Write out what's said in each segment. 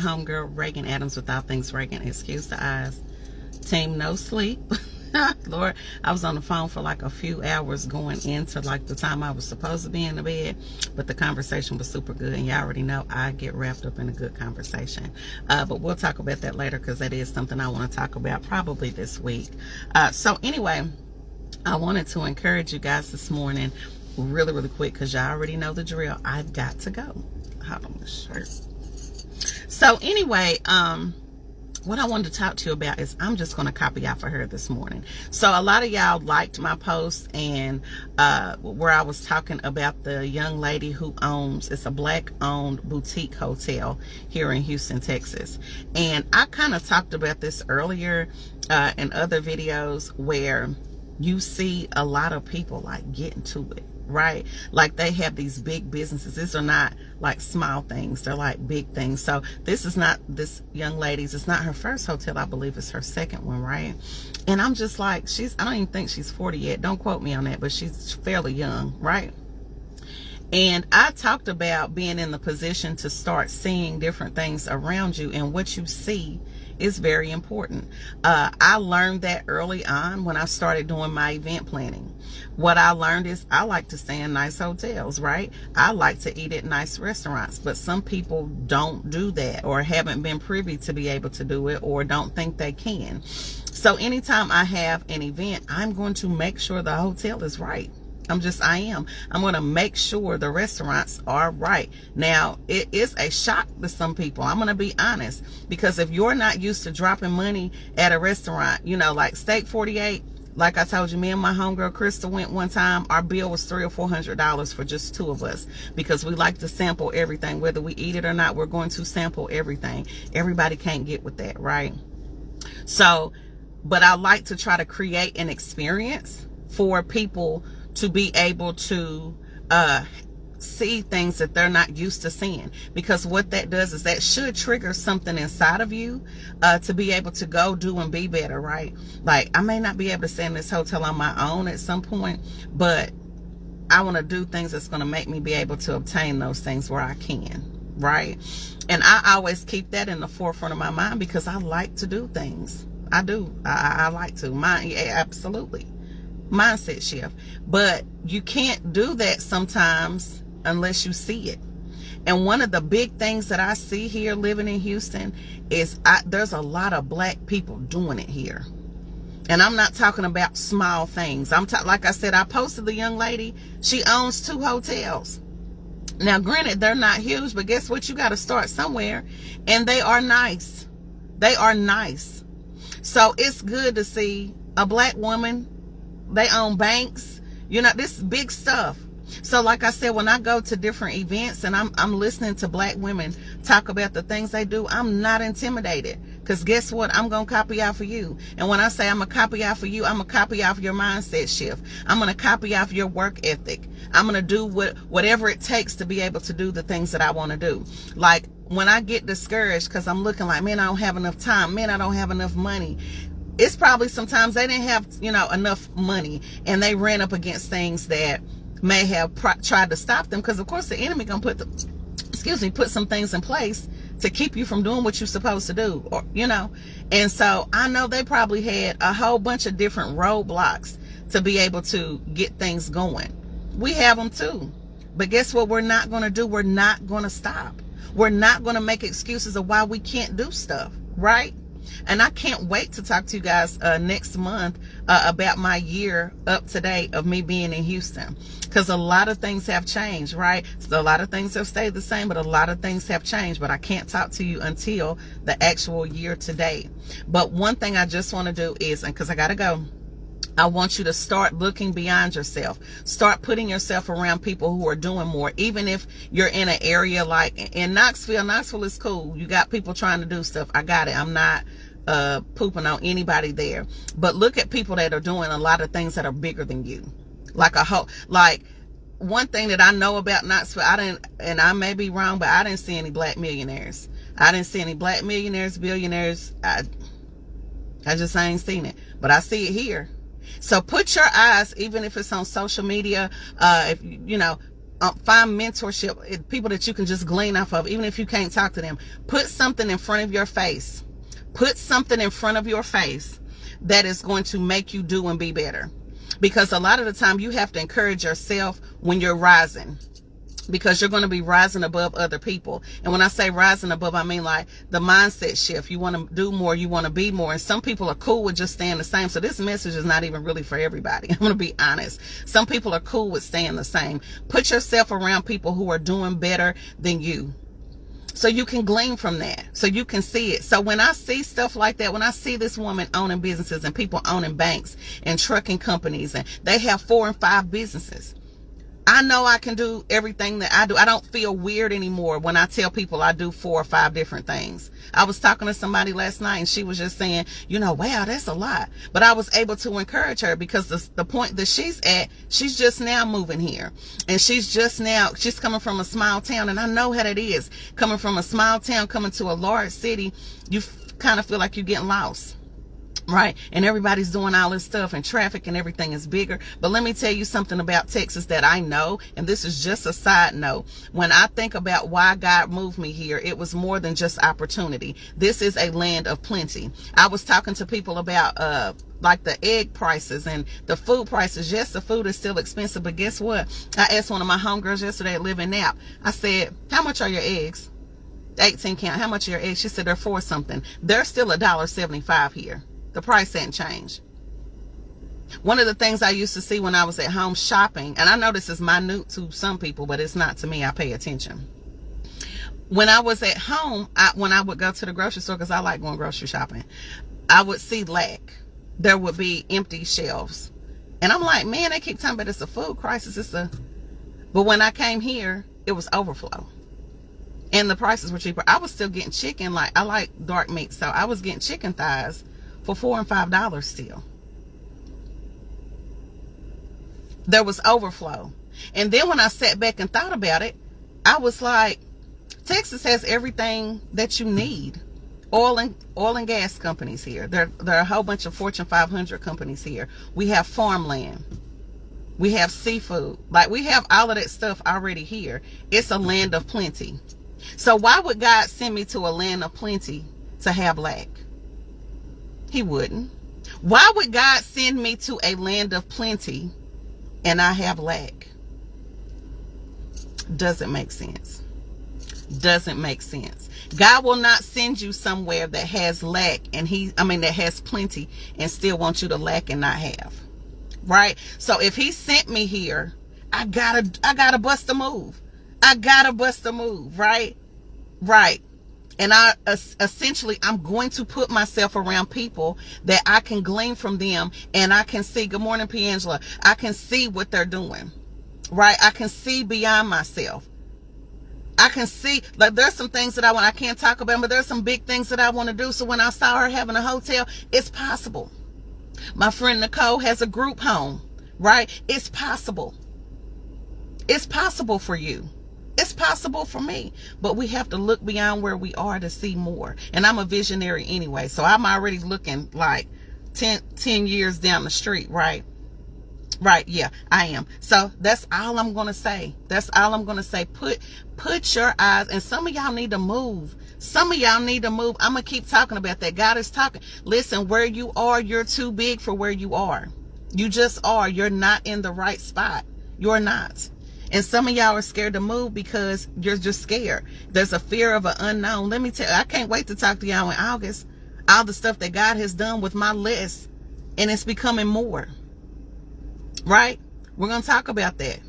homegirl Reagan Adams with All Things Reagan. Excuse the eyes. Team no sleep. Lord, I was on the phone for like a few hours going into like the time I was supposed to be in the bed, but the conversation was super good, and y'all already know I get wrapped up in a good conversation. But we'll talk about that later, because that is something I want to talk about probably this week. So anyway, I wanted to encourage you guys this morning really quick, because y'all already know the drill. I've got to go. Hold on, this shirt. So anyway, what I wanted to talk to you about is I'm just going to copy out for her this morning. So a lot of y'all liked my post, and where I was talking about the young lady who owns, it's a black owned boutique hotel here in Houston, Texas. And I kind of talked about this earlier in other videos, where you see a lot of people like getting to it, right? Like they have these big businesses. These are not like small things, they're like big things. So this is not this young lady's, it's not her first hotel. I believe it's her second one, right? And I'm just like, I don't even think she's 40 yet, don't quote me on that, but she's fairly young, right? And I talked about being in the position to start seeing different things around you, and what you see is very important. I learned that early on when I started doing my event planning. What I learned is I like to stay in nice hotels, right? I like to eat at nice restaurants, but some people don't do that, or haven't been privy to be able to do it, or don't think they can. So anytime I have an event, I'm going to make sure the hotel is right. I'm going to make sure the restaurants are right. Now, it is a shock to some people, I'm going to be honest, because if you're not used to dropping money at a restaurant, you know, like Steak 48, like I told you, me and my homegirl Crystal went one time. Our bill was $300 or $400 for just two of us, because we like to sample everything. Whether we eat it or not, we're going to sample everything. Everybody can't get with that, right? So, but I like to try to create an experience for people to be able to see things that they're not used to seeing, because what that does is that should trigger something inside of you to be able to go do and be better, right? Like, I may not be able to stay in this hotel on my own at some point, but I want to do things that's going to make me be able to obtain those things where I can, right? And I always keep that in the forefront of my mind, because I like to do things. I do. I like to. Absolutely. Mindset shift. But you can't do that sometimes unless you see it. And one of the big things that I see here living in Houston is there's a lot of black people doing it here. And I'm not talking about small things. Like I said, I posted the young lady. She owns 2 hotels. Now, granted, they're not huge, but guess what? You got to start somewhere. And they are nice. They are nice. So it's good to see a black woman. They own banks, you know, this is big stuff. So like I said, when I go to different events and I'm listening to black women talk about the things they do, I'm not intimidated, because guess what? I'm going to copy out for you. And when I say I'm going to copy out for you, I'm going to copy out your mindset shift. I'm going to copy out your work ethic. I'm going to do whatever it takes to be able to do the things that I want to do. Like when I get discouraged because I'm looking like, man, I don't have enough time. Man, I don't have enough money. It's probably sometimes they didn't have, you know, enough money, and they ran up against things that may have tried to stop them, because of course the enemy gonna put some things in place to keep you from doing what you're supposed to do, or you know. And so I know they probably had a whole bunch of different roadblocks to be able to get things going. We have them too, but guess what we're not going to do? We're not going to stop. We're not going to make excuses of why we can't do stuff, right? And I can't wait to talk to you guys next month about my year up to date of me being in Houston, because a lot of things have changed, right? So a lot of things have stayed the same, but a lot of things have changed. But I can't talk to you until the actual year to date. But one thing I just want to do is, and because I got to go, I want you to start looking beyond yourself. Start putting yourself around people who are doing more. Even if you're in an area like in Knoxville. Knoxville is cool. You got people trying to do stuff. I got it. I'm not pooping on anybody there. But look at people that are doing a lot of things that are bigger than you. Like one thing that I know about Knoxville, and I may be wrong, but I didn't see any black millionaires. I didn't see any black millionaires, billionaires. I just ain't seen it. But I see it here. So put your eyes, even if it's on social media, if you know, find mentorship, people that you can just glean off of, even if you can't talk to them. Put something in front of your face. Put something in front of your face that is going to make you do and be better. Because a lot of the time you have to encourage yourself when you're rising, because you're going to be rising above other people. And when I say rising above, I mean like the mindset shift. You want to do more, you want to be more. And some people are cool with just staying the same. So this message is not even really for everybody. I'm going to be honest. Some people are cool with staying the same. Put yourself around people who are doing better than you, so you can glean from that, so you can see it. So when I see stuff like that, when I see this woman owning businesses and people owning banks and trucking companies, and they have 4 and 5 businesses, I know I can do everything that I do. I don't feel weird anymore when I tell people I do 4 or 5 different things. I was talking to somebody last night and she was just saying, you know, wow, that's a lot. But I was able to encourage her, because the point that she's at, she's just now moving here. And she's coming from a small town. And I know how that is. Coming from a small town, coming to a large city, you kind of feel like you're getting lost. Right? And everybody's doing all this stuff, and traffic and everything is bigger. But let me tell you something about Texas that I know, and this is just a side note. When I think about why God moved me here, it was more than just opportunity. This is a land of plenty. I was talking to people about like the egg prices and the food prices. Yes, the food is still expensive, but guess what? I asked one of my homegirls yesterday that live in Nap. I said, how much are your eggs? 18 count. How much are your eggs? She said they're 4 something. They're still $1.75 here. The price hadn't changed. One of the things I used to see when I was at home shopping, and I know this is minute to some people, but it's not to me. I pay attention. When I was at home, when I would go to the grocery store, because I like going grocery shopping, I would see lack. There would be empty shelves. And I'm like, man, they keep talking about it's a food crisis. But when I came here, it was overflow. And the prices were cheaper. I was still getting chicken. Like, I like dark meat, so I was getting chicken thighs for $4 and $5 still. There was overflow. And then when I sat back and thought about it, I was like, Texas has everything that you need. Oil and gas companies here. There are a whole bunch of Fortune 500 companies here. We have farmland. We have seafood. Like, we have all of that stuff already here. It's a land of plenty. So why would God send me to a land of plenty to have lack? He wouldn't. Why would God send me to a land of plenty and I have lack? Doesn't make sense. Doesn't make sense. God will not send you somewhere that has lack and that has plenty and still want you to lack and not have. Right? So if he sent me here, I gotta bust a move. I gotta bust a move, right? Right. And I'm going to put myself around people that I can glean from them, and I can see, good morning, Piangela, I can see what they're doing, right? I can see beyond myself. I can see, like, there's some things that I can't talk about, but there's some big things that I want to do. So when I saw her having a hotel, it's possible. My friend Nicole has a group home, right? It's possible. It's possible for you. It's possible for me, but we have to look beyond where we are to see more. And I'm a visionary anyway, so I'm already looking like 10 years down the street, right? Right, yeah, I am. So that's all I'm going to say. That's all I'm going to say. Put your eyes, and some of y'all need to move. Some of y'all need to move. I'm going to keep talking about that. God is talking. Listen, where you are, you're too big for where you are. You just are. You're not in the right spot. You're not. And some of y'all are scared to move because you're just scared. There's a fear of an unknown. Let me tell you, I can't wait to talk to y'all in August. All the stuff that God has done with my list, and it's becoming more. Right? We're going to talk about that.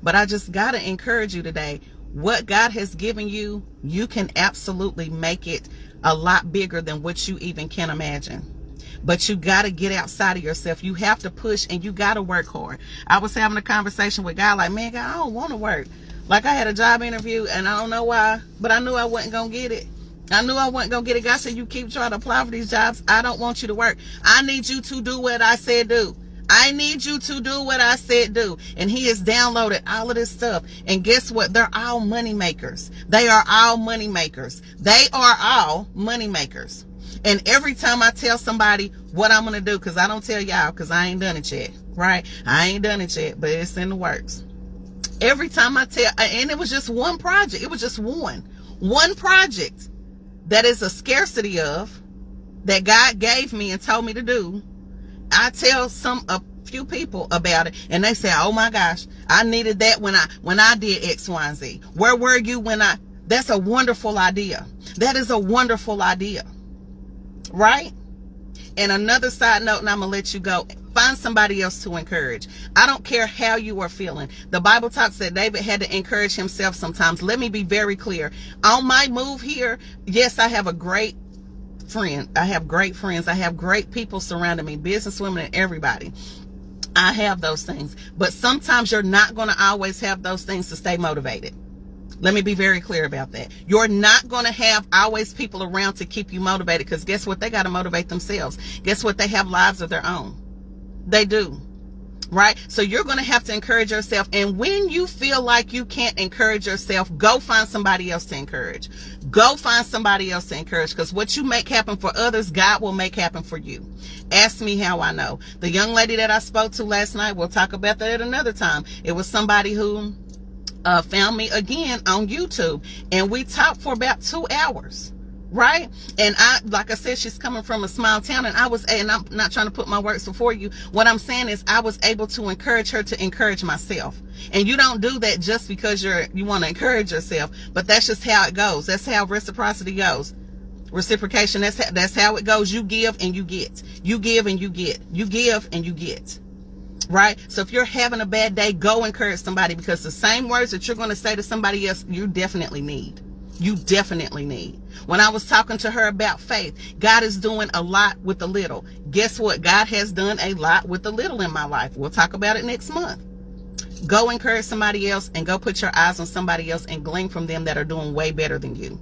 But I just got to encourage you today. What God has given you, you can absolutely make it a lot bigger than what you even can imagine. But you got to get outside of yourself. You have to push, and you got to work hard. I was having a conversation with God, like, man, God, I don't want to work. Like, I had a job interview, and I don't know why, but I knew I wasn't going to get it. I knew I wasn't going to get it. God said, you keep trying to apply for these jobs. I don't want you to work. I need you to do what I said do. I need you to do what I said do. And he has downloaded all of this stuff. And guess what? They're all money makers. They are all money makers. They are all money makers. And every time I tell somebody what I'm going to do, because I don't tell y'all because I ain't done it yet, right? I ain't done it yet, but it's in the works. Every time I tell, and it was just one project. It was just one project that is a scarcity of, that God gave me and told me to do. I tell a few people about it, and they say, oh my gosh, I needed that when I did X, Y, and Z. Where were you when that's a wonderful idea. That is a wonderful idea. Right? And another side note, and I'm going to let you go. Find somebody else to encourage. I don't care how you are feeling. The Bible talks that David had to encourage himself sometimes. Let me be very clear. On my move here, yes, I have a great friend. I have great friends. I have great people surrounding me, businesswomen and everybody. I have those things. But sometimes you're not going to always have those things to stay motivated. Let me be very clear about that. You're not going to have always people around to keep you motivated, because guess what? They got to motivate themselves. Guess what? They have lives of their own. They do. Right? So you're going to have to encourage yourself. And when you feel like you can't encourage yourself, go find somebody else to encourage. Go find somebody else to encourage, because what you make happen for others, God will make happen for you. Ask me how I know. The young lady that I spoke to last night, we'll talk about that at another time. It was somebody who found me again on YouTube, and we talked for about 2 hours. Right? And like I said, she's coming from a small town, and I'm not trying to put my words before you. What I'm saying is I was able to encourage her to encourage myself. And you don't do that just because you want to encourage yourself, but that's just how it goes. That's how reciprocity goes. Reciprocation, that's how it goes. You give and you get. You give and you get. You give and you get. Right? So if you're having a bad day, go encourage somebody, because the same words that you're going to say to somebody else, you definitely need. You definitely need. When I was talking to her about faith, God is doing a lot with the little. Guess what? God has done a lot with the little in my life. We'll talk about it next month. Go encourage somebody else, and go put your eyes on somebody else and glean from them that are doing way better than you.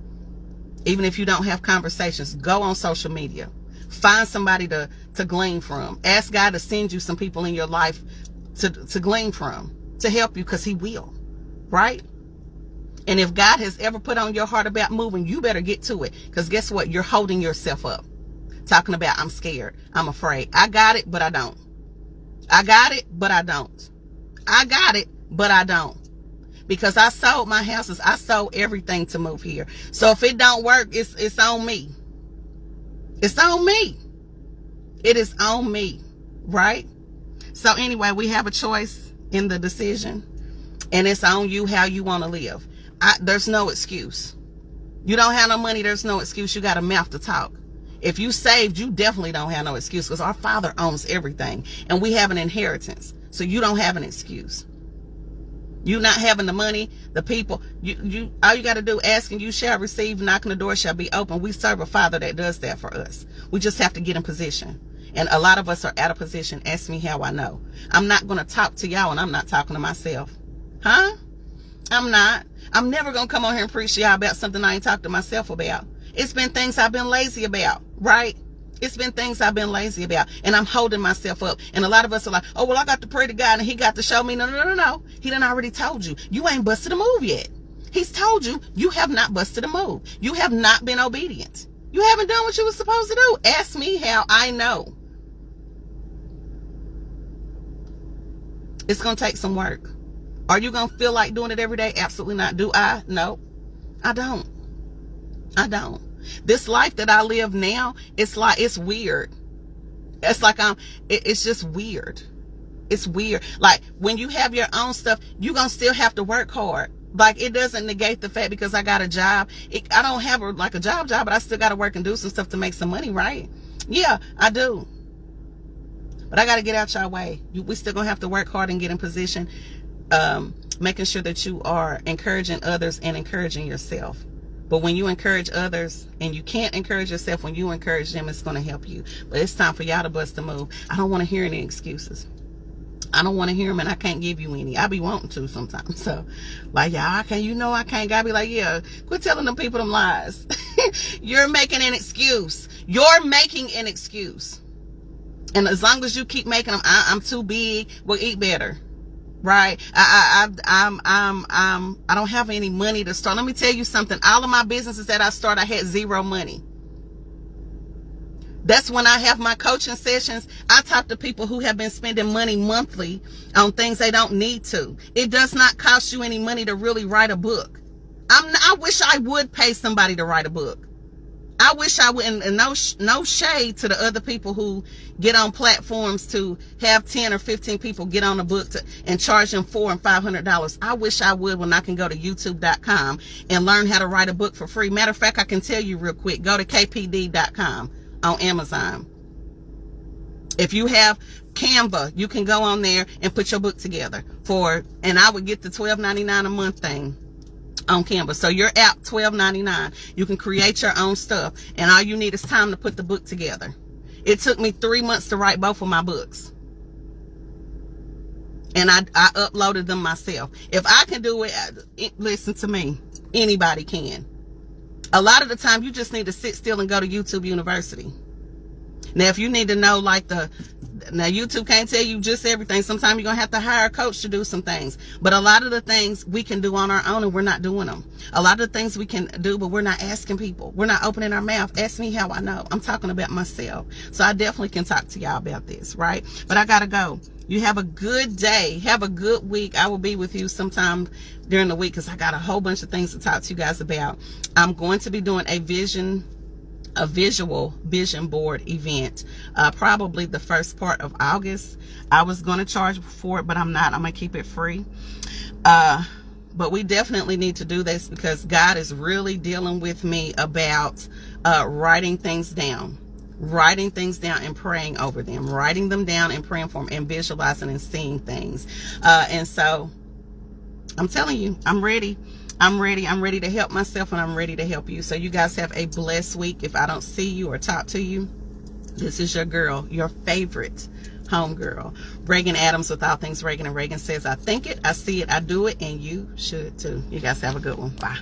Even if you don't have conversations, go on social media. Find somebody to glean from. Ask God to send you some people in your life to glean from, to help you, because he will. Right? And if God has ever put on your heart about moving, you better get to it. Because guess what? You're holding yourself up. Talking about, I'm scared. I'm afraid. I got it, but I don't. I got it, but I don't. I got it, but I don't. Because I sold my houses. I sold everything to move here. So if it don't work, it's on me. It's on me. It is on me. Right? So anyway, we have a choice in the decision. And it's on you how you want to live. There's no excuse. You don't have no money, there's no excuse. You got a mouth to talk. If you saved, you definitely don't have no excuse, because our Father owns everything, and we have an inheritance. So you don't have an excuse. You not having the money, the people, you all you got to do, ask and you shall receive, knocking the door shall be open. We serve a Father that does that for us. We just have to get in position. And a lot of us are out of position. Ask me how I know. I'm not going to talk to y'all, and I'm not talking to myself. Huh? I'm not. I'm never going to come on here and preach to y'all about something I ain't talked to myself about. It's been things I've been lazy about, right? It's been things I've been lazy about, and I'm holding myself up. And a lot of us are like, oh, well, I got to pray to God, and he got to show me. No. He done already told you. You ain't busted a move yet. He's told you. You have not busted a move. You have not been obedient. You haven't done what you were supposed to do. Ask me how I know. It's going to take some work. Are you going to feel like doing it every day? Absolutely not. Do I? No, I don't. I don't. This life that I live now, it's weird. It's like it's just weird. It's weird. Like when you have your own stuff, you're going to still have to work hard. Like it doesn't negate the fact because I got a job. I don't have a job, but I still got to work and do some stuff to make some money, right? Yeah, I do. But I got to get out your way. We still going to have to work hard and get in position. Making sure that you are encouraging others and encouraging yourself. But when you encourage others and you can't encourage yourself, when you encourage them, it's going to help you. But it's time for y'all to bust a move. I don't want to hear any excuses. I don't want to hear them, and I can't give you any. I be wanting to sometimes. So, like, y'all, I can't. God be like, yeah, quit telling them people them lies. You're making an excuse. You're making an excuse. And as long as you keep making them, I'm too big, we'll eat better. Right? I don't have any money to start. Let me tell you something. All of my businesses that I started, I had zero money. That's when I have my coaching sessions. I talk to people who have been spending money monthly on things they don't need to. It does not cost you any money to really write a book. I wish I would pay somebody to write a book. I wish I would, and no shade to the other people who get on platforms to have 10 or 15 people get on a book and charge them $400 and $500. I wish I would when I can go to youtube.com and learn how to write a book for free. Matter of fact, I can tell you real quick, go to kpd.com on Amazon. If you have Canva, you can go on there and put your book together and I would get the $12.99 a month thing on Canva. So your app, $12.99. You can create your own stuff, and all you need is time to put the book together. It took me 3 months to write both of my books, and I uploaded them myself. If I can do it, listen to me, anybody can. A lot of the time, you just need to sit still and go to YouTube University. Now, if you need to know, now YouTube can't tell you just everything. Sometimes you're going to have to hire a coach to do some things. But a lot of the things we can do on our own, and we're not doing them. A lot of the things we can do, but we're not asking people. We're not opening our mouth. Ask me how I know. I'm talking about myself. So I definitely can talk to y'all about this, right? But I got to go. You have a good day. Have a good week. I will be with you sometime during the week because I got a whole bunch of things to talk to you guys about. I'm going to be doing a visual vision board event, probably the first part of August. I was going to charge for it, but I'm not. I'm going to keep it free. But we definitely need to do this because God is really dealing with me about writing things down and praying over them, writing them down and praying for them and visualizing and seeing things. And so I'm telling you, I'm ready. I'm ready to help myself, and I'm ready to help you. So you guys have a blessed week. If I don't see you or talk to you, this is your girl, your favorite homegirl, Reagan Adams with All Things Reagan. And Reagan says, I think it, I see it, I do it, and you should too. You guys have a good one. Bye.